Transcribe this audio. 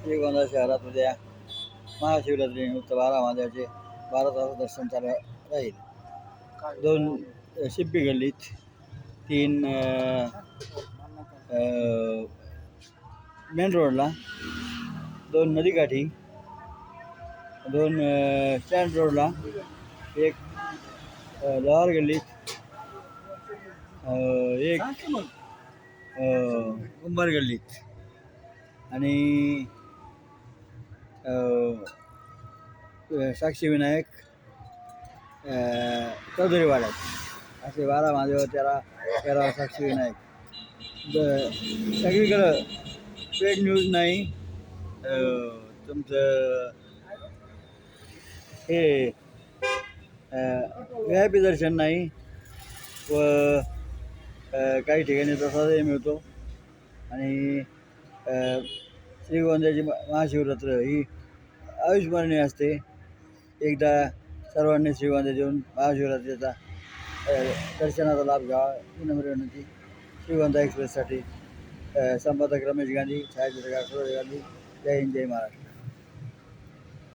श्रीगोंदा शहरात उद्या महाशिवरात्रीनिमित्त 12 महादेवाचे 12 तास दर्शन चालू राहील. 2 शिंपी गल्लीत, 3 मेन रोडला, 2 नदीकाठी, 2 स्टँड रोडला, 1 लोहार गल्लीत, 1 कुंभार गल्लीत आणि साक्षी विनायक चौधरीवाड्यात असे 12 महादेव 13 साक्षी विनायक. सगळीकडं पेड न्यूज नाही, तुमचं हे VIP दर्शन नाही व काही ठिकाणी प्रसादही मिळतो. आणि श्रीगोंद्याची महाशिवरात्र ही अविस्मरणीय असते. एकदा सर्वांनी श्रीगोंद्यात येऊन महाशिवरात्रीचा दर्शनाचा लाभ घ्यावा ही नम्र विनंती. श्रीगोंदा एक्सप्रेससाठी संपादक रमेश गांधी, छायाचित्रकार सूरज गांधी. जय हिंद, जय महाराष्ट्र.